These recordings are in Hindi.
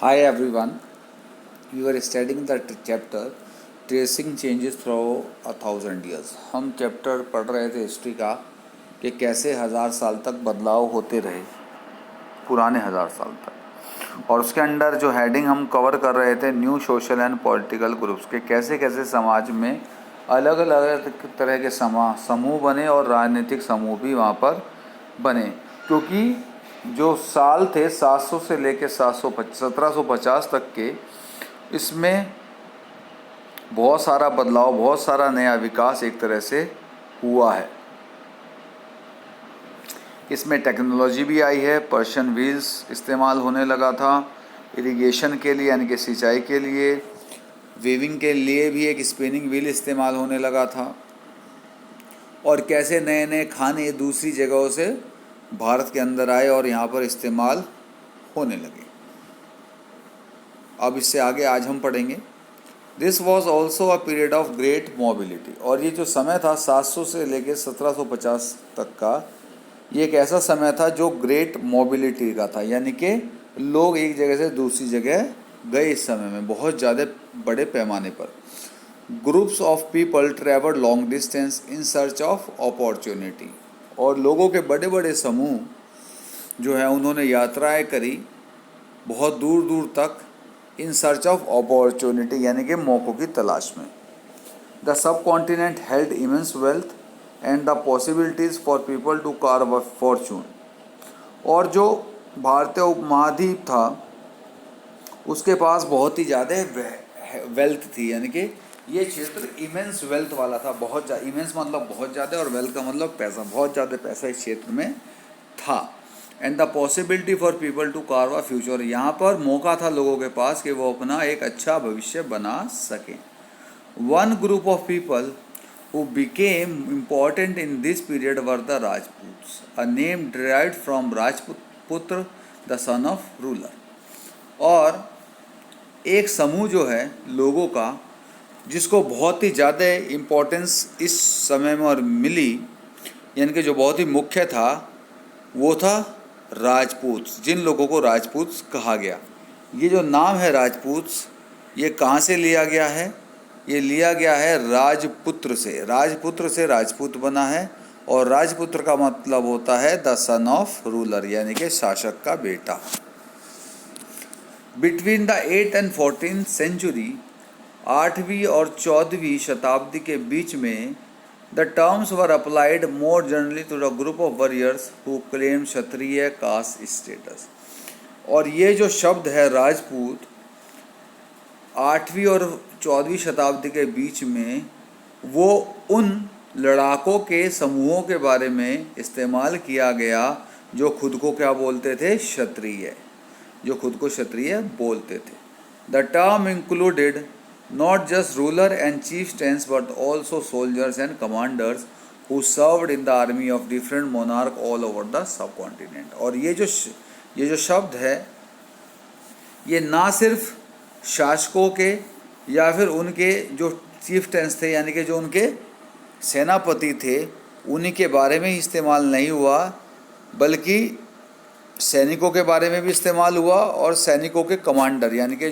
Hi everyone, we were studying the chapter Tracing Changes Through a Thousand Years। हम चैप्टर पढ़ रहे थे हिस्ट्री का कि कैसे 1000 साल तक बदलाव होते रहे, पुराने 1000 साल तक। और उसके अंडर जो हेडिंग हम कवर कर रहे थे new social and political groups के कैसे कैसे समाज में अलग अलग तरह के समूह बने और राजनीतिक समूह भी वहाँ पर बने, क्योंकि जो साल थे 700 से लेकर 1750 तक के, इसमें बहुत सारा बदलाव, बहुत सारा नया विकास एक तरह से हुआ है। इसमें टेक्नोलॉजी भी आई है, पर्शियन व्हील्स इस्तेमाल होने लगा था इरिगेशन के लिए, यानी कि सिंचाई के लिए, वीविंग के लिए भी एक स्पिनिंग व्हील इस्तेमाल होने लगा था, और कैसे नए नए खाने दूसरी जगहों से भारत के अंदर आए और यहाँ पर इस्तेमाल होने लगे। अब इससे आगे आज हम पढ़ेंगे। This was also a period of great mobility. और ये जो समय था 700 से लेकर 1750 तक का, ये एक ऐसा समय था जो ग्रेट मोबिलिटी का था, यानी कि लोग एक जगह से दूसरी जगह गए इस समय में बहुत ज़्यादा बड़े पैमाने पर। Groups of people travel long distance in search of opportunity. और लोगों के बड़े बड़े समूह जो है उन्होंने यात्राएं करी बहुत दूर दूर तक, इन सर्च ऑफ अपॉर्चुनिटी यानी कि मौक़ों की तलाश में। The subcontinent held immense wealth and the possibilities for people to carve a fortune. और जो भारतीय उपमहाद्वीप था उसके पास बहुत ही ज़्यादा वेल्थ थी, यानी कि ये क्षेत्र इमेंस वेल्थ वाला था, बहुत ज़्यादा। इमेंस मतलब बहुत ज़्यादा और वेल्थ का मतलब पैसा, बहुत ज़्यादा पैसा इस क्षेत्र में था। And the possibility for people to carve a future. यहाँ पर मौका था लोगों के पास कि वो अपना एक अच्छा भविष्य बना सकें। One group of people who became important in this period were the Rajputs, a name derived from Rajputra, the son of ruler। और एक समूह जो है लोगों का जिसको बहुत ही ज़्यादा इम्पोर्टेंस इस समय में और मिली, यानी कि जो बहुत ही मुख्य था, वो था राजपूत, जिन लोगों को राजपूत कहा गया। ये जो नाम है राजपूत, ये कहाँ से लिया गया है? ये लिया गया है राजपुत्र से। राजपुत्र से राजपूत बना है, और राजपुत्र का मतलब होता है द सन ऑफ रूलर, यानी कि शासक का बेटा। Between the 8th and 14th century, 8वीं और 14वीं शताब्दी के बीच में, the terms were applied more generally to the group of warriors who claim Kshatriya caste status. और ये जो शब्द है राजपूत 8वीं और 14वीं शताब्दी के बीच में, वो उन लड़ाकों के समूहों के बारे में इस्तेमाल किया गया जो खुद को क्या बोलते थे? क्षत्रिय, जो खुद को क्षत्रिय बोलते थे। The term included not just ruler and chieftains but also soldiers and commanders who served in the army of different monarch all over the sub continent. और ये जो शब्द है, ये ना सिर्फ शासकों के या फिर उनके जो चीफ्टेंस थे, यानी कि जो उनके सेनापति थे, उन्हीं के बारे में ही इस्तेमाल नहीं हुआ, बल्कि सैनिकों के बारे में भी इस्तेमाल हुआ, और सैनिकों के कमांडर यानी कि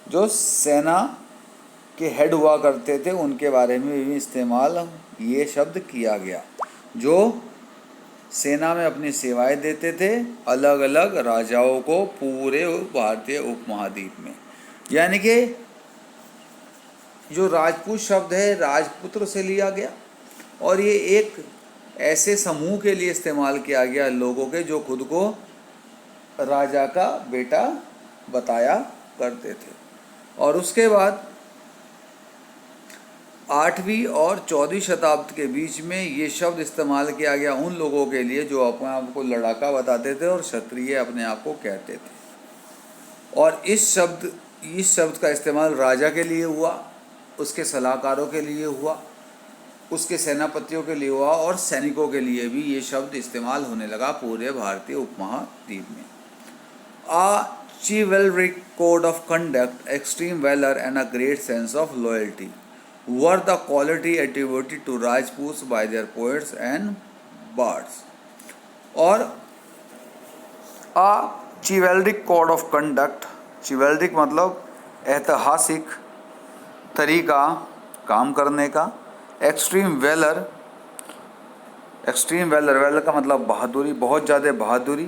जो सेना के हेड हुआ करते थे उनके बारे में भी इस्तेमाल ये शब्द किया गया, जो सेना में अपनी सेवाएं देते थे अलग अलग राजाओं को पूरे भारतीय उपमहाद्वीप में। यानी कि जो राजपूत शब्द है राजपुत्र से लिया गया, और ये एक ऐसे समूह के लिए इस्तेमाल किया गया लोगों के जो खुद को राजा का बेटा बताया करते थे। और उसके बाद 8वीं और 14वीं शताब्दी के बीच में ये शब्द इस्तेमाल किया गया उन लोगों के लिए जो अपने आप को लड़ाका बताते थे और क्षत्रिय अपने आप को कहते थे। और इस शब्द का इस्तेमाल राजा के लिए हुआ, उसके सलाहकारों के लिए हुआ, उसके सेनापतियों के लिए हुआ, और सैनिकों के लिए भी ये शब्द इस्तेमाल होने लगा पूरे भारतीय उपमहाद्वीप में। A chivalric code of conduct, extreme valor and a great sense of loyalty were the quality attributed to Rajputs by their poets and bards। और a chivalric code of conduct चिवल्ड्रिक मतलब ऐतिहासिक तरीका काम करने का। एक्सट्रीम वेलर, वेलर का मतलब बहादुरी, बहुत ज़्यादा बहादुरी।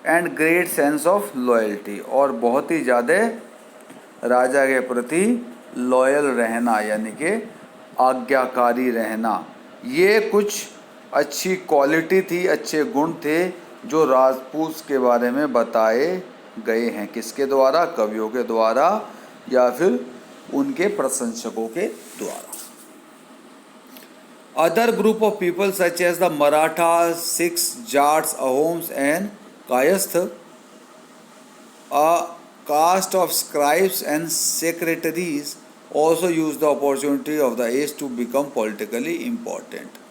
And great sense of loyalty, और बहुत ही ज़्यादा राजा के प्रति लॉयल रहना, यानी कि आज्ञाकारी रहना। ये कुछ अच्छी क्वालिटी थी, अच्छे गुण थे जो राजपूत के बारे में बताए गए हैं। किसके द्वारा? कवियों के द्वारा या फिर उनके प्रशंसकों के द्वारा। Other group of people such as the Marathas, Sikhs, Jats, Ahoms and Kayasth, a caste of scribes and secretaries, also used the opportunity of the age to become politically important.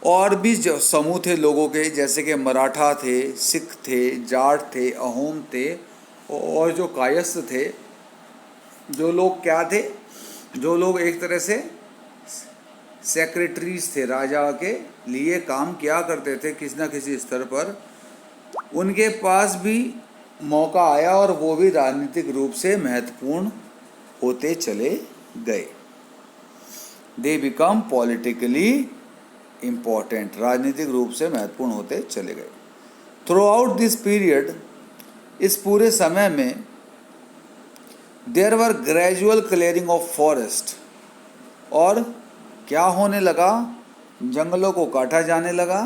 और भी जो समूह थे लोगों के, जैसे कि मराठा थे, सिख थे, जाट थे, अहोम थे और जो कायस्थ थे, जो लोग क्या थे, जो लोग एक तरह से सेक्रेटरीज थे, राजा के लिए काम किया करते थे किसी न किसी स्तर पर, उनके पास भी मौका आया और वो भी राजनीतिक रूप से महत्वपूर्ण होते चले गए। दे बिकम पॉलिटिकली इम्पॉर्टेंट, राजनीतिक रूप से महत्वपूर्ण होते चले गए। थ्रू आउट दिस पीरियड, इस पूरे समय में, there were gradual clearing of forest, और क्या होने लगा? जंगलों को काटा जाने लगा।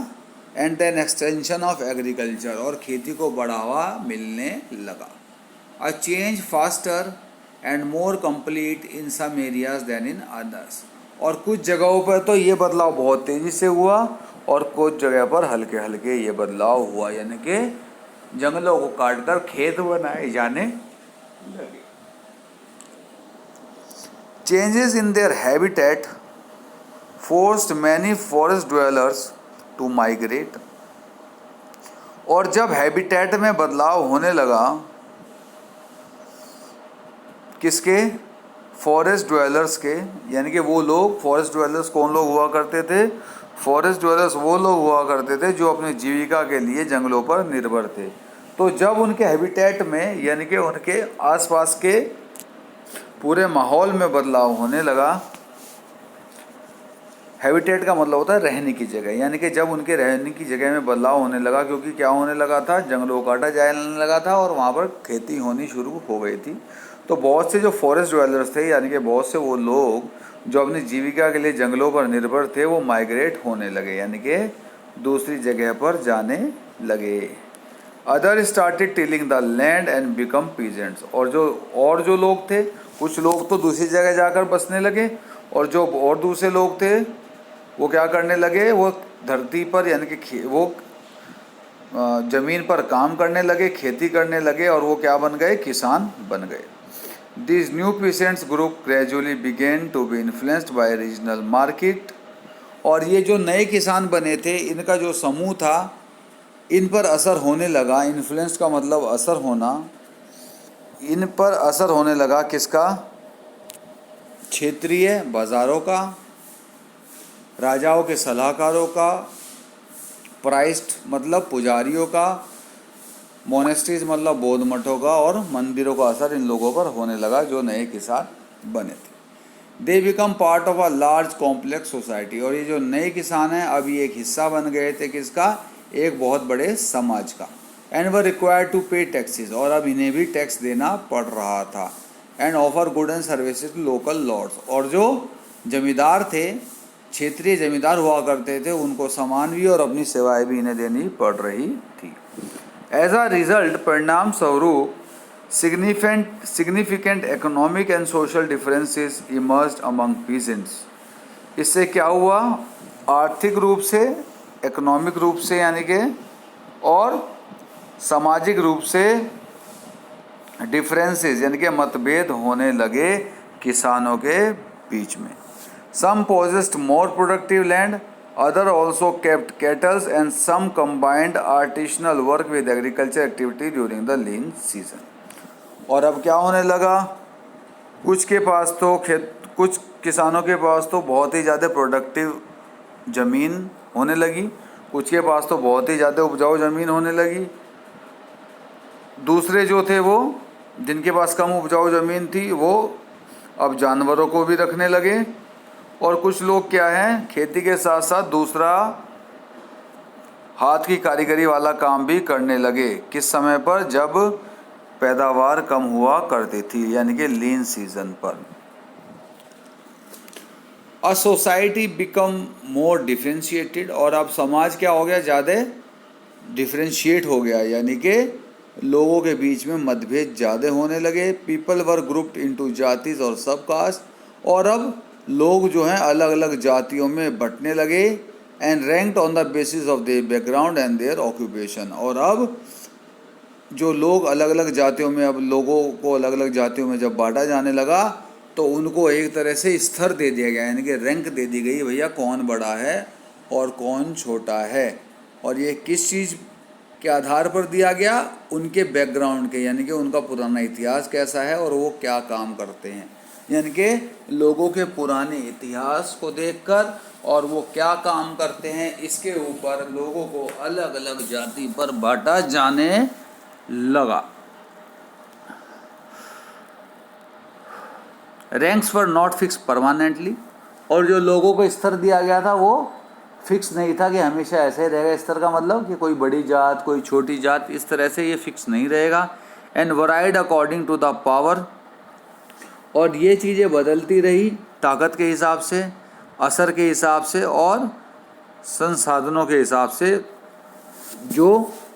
And then extension of agriculture, और खेती को बढ़ावा मिलने लगा। A change faster and more complete in some areas than in others, और कुछ जगहों पर तो ये बदलाव बहुत तेज़ी से हुआ और कुछ जगह पर हल्के हल्के ये बदलाव हुआ, यानी कि जंगलों को काटकर खेत बनाए जाने लगे। Changes in their habitat forced many forest dwellers to migrate, और जब हैबिटेट में बदलाव होने लगा, किसके? फॉरेस्ट ड्वेलर्स के, यानी कि वो लोग, फॉरेस्ट ड्वेलर्स कौन लोग हुआ करते थे? फॉरेस्ट ड्वेलर्स वो लोग हुआ करते थे जो अपनी जीविका के लिए जंगलों पर निर्भर थे। तो जब उनके हैबिटेट में, यानी कि उनके आसपास के पूरे माहौल में बदलाव होने लगा, हैबिटेट का मतलब होता है रहने की जगह, यानी कि जब उनके रहने की जगह में बदलाव होने लगा, क्योंकि क्या होने लगा था? जंगलों को काटा जाने लगा था और वहाँ पर खेती होनी शुरू हो गई थी। तो बहुत से जो फॉरेस्ट ड्वेलर्स थे, यानी कि बहुत से वो लोग जो अपनी जीविका के लिए जंगलों पर निर्भर थे, वो माइग्रेट होने लगे, यानी कि दूसरी जगह पर जाने लगे। Other started tilling the land and become peasants, और जो लोग थे, कुछ लोग तो दूसरी जगह जाकर बसने लगे, और जो और दूसरे लोग थे वो क्या करने लगे? वो धरती पर, यानी कि वो ज़मीन पर काम करने लगे, खेती करने लगे, और वो क्या बन गए? किसान बन गए। This new peasants group gradually began to be influenced by regional market, और ये जो नए किसान बने थे, इनका जो समूह था, इन पर असर होने लगा। इन्फ्लुएंस का मतलब असर होना। इन पर असर होने लगा किसका? क्षेत्रीय बाज़ारों का, राजाओं के सलाहकारों का, प्राइस्ट मतलब पुजारियों का, मोनेस्ट्रीज मतलब बौद्ध मठों का, और मंदिरों का असर इन लोगों पर होने लगा जो नए किसान बने थे। They become part of a large complex society, और ये जो नए किसान हैं अब ये एक हिस्सा बन गए थे किसका? एक बहुत बड़े समाज का। And were required to pay taxes, और अब इन्हें भी टैक्स देना पड़ रहा था। And offer good and services to local lords, और जो जमींदार थे, क्षेत्रीय जमींदार हुआ करते थे, उनको सामान भी और अपनी सेवाएं भी इन्हें देनी पड़ रही थी। एज अ रिजल्ट, परिणाम स्वरूप, significant economic and social differences emerged among peasants. इससे क्या हुआ? आर्थिक रूप से, इकोनॉमिक रूप से, यानी कि, और सामाजिक रूप से डिफरेंसेस, यानी कि मतभेद होने लगे किसानों के बीच में। Some possessed more productive land, other also kept cattle, and some combined artisanal work with agriculture activity during the lean season. और अब क्या होने लगा? कुछ किसानों के पास तो बहुत ही ज़्यादा प्रोडक्टिव ज़मीन होने लगी, कुछ के पास तो बहुत ही ज़्यादा उपजाऊ ज़मीन होने लगी। दूसरे जो थे वो जिनके पास कम उपजाऊ ज़मीन थी वो अब जानवरों को भी रखने लगे, और कुछ लोग क्या हैं, खेती के साथ साथ दूसरा हाथ की कारीगरी वाला काम भी करने लगे। किस समय पर? जब पैदावार कम हुआ करती थी, यानी कि लीन सीजन पर। A society become more differentiated, और अब समाज क्या हो गया, ज़्यादा डिफ्रेंशिएट हो गया, यानी कि लोगों के बीच में मतभेद ज़्यादा होने लगे। पीपल वर ग्रुप्ड इनटू जातिज और सब कास्ट, और अब लोग जो हैं अलग अलग जातियों में बंटने लगे। And ranked on the basis of their background and their occupation, और अब जो लोग अलग अलग जातियों में, अब लोगों को अलग अलग जातियों में जब बांटा जाने लगा तो उनको एक तरह से स्तर दे दिया गया, यानी कि रैंक दे दी गई, भैया कौन बड़ा है और कौन छोटा है। और ये किस चीज़ के आधार पर दिया गया? उनके बैकग्राउंड के, यानी कि उनका पुराना इतिहास कैसा है और वो क्या काम करते हैं, यानी कि लोगों के पुराने इतिहास को देखकर और वो क्या काम करते हैं, इसके ऊपर लोगों को अलग अलग जाति पर बांटा जाने लगा। Ranks were not fix permanently, और जो लोगों को स्तर दिया गया था वो फिक्स नहीं था कि हमेशा ऐसे ही रहेगा। स्तर का मतलब कि कोई बड़ी जात कोई छोटी जात, इस तरह से ये फिक्स नहीं रहेगा। And varied according to the power, और ये चीज़ें बदलती रही ताकत के हिसाब से, असर के हिसाब से और संसाधनों के हिसाब से जो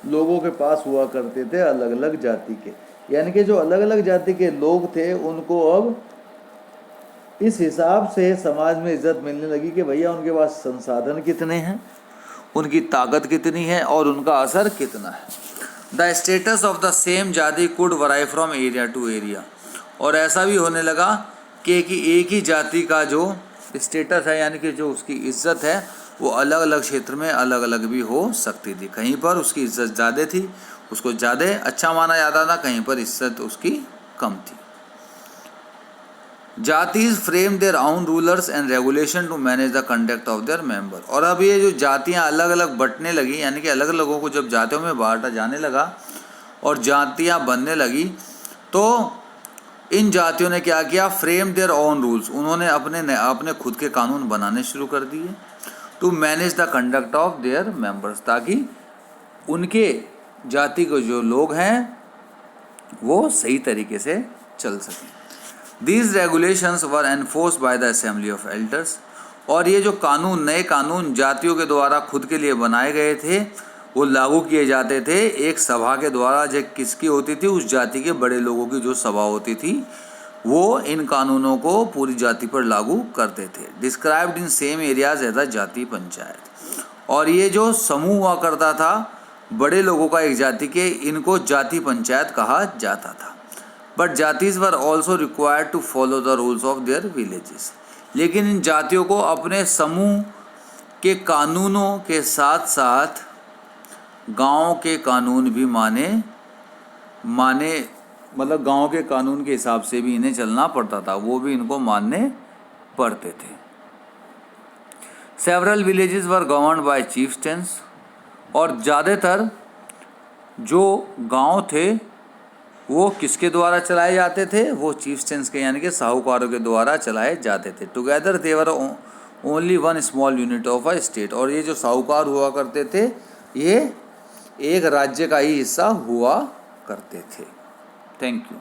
लोगों के पास हुआ करते थे अलग अलग जाति के। यानी कि जो अलग अलग जाति के लोग थे उनको अब इस हिसाब से समाज में इज्जत मिलने लगी कि भैया उनके पास संसाधन कितने हैं, उनकी ताकत कितनी है और उनका असर कितना है। The status of the same jati could vary from area to area, और ऐसा भी होने लगा कि एक ही जाति का जो स्टेटस है, यानी कि जो उसकी इज्जत है, वो अलग अलग क्षेत्र में अलग अलग भी हो सकती थी। कहीं पर उसकी इज्जत ज़्यादा थी, उसको ज़्यादा अच्छा माना जाता था, कहीं पर इज्जत उसकी कम थी। Jatis frame their own rules and regulation to manage the conduct of their member, और अब ये जो जातियाँ अलग अलग बंटने लगी, यानी कि अलग अलग लोगों को जब जातियों में बांटा जाने लगा और जातियाँ बनने लगी, तो इन जातियों ने क्या किया, फ्रेम देयर ओन रूल्स, उन्होंने अपने खुद के कानून बनाने शुरू कर दिए। To manage the conduct of their members, ताकि उनके जाति के जो लोग हैं वो सही तरीके से चल सकें। These regulations were enforced by the Assembly of Elders, और ये जो कानून, नए कानून जातियों के द्वारा खुद के लिए बनाए गए थे, वो लागू किए जाते थे एक सभा के द्वारा, जो किसकी होती थी, उस जाति के बड़े लोगों की जो सभा होती थी, वो इन कानूनों को पूरी जाति पर लागू करते थे। Described in same areas as a jati panchayat, और ये जो समूह हुआ करता था बड़े लोगों का एक जाति के, इनको जाति पंचायत कहा जाता था। But jatis were also required to follow the rules of their villages, लेकिन इन जातियों को अपने समूह के कानूनों के साथ साथ गांव के कानून भी माने मतलब गांव के कानून के हिसाब से भी इन्हें चलना पड़ता था, वो भी इनको मानने पड़ते थे। Several villages were governed by chieftains, और ज़्यादातर जो गांव थे वो किसके द्वारा चलाए जाते थे, वो चीफ्टेंस के, यानी कि साहूकारों के द्वारा चलाए जाते थे। Together they were only one small unit of a state, और ये जो साहूकार हुआ करते थे ये एक राज्य का ही हिस्सा हुआ करते थे। Thank you.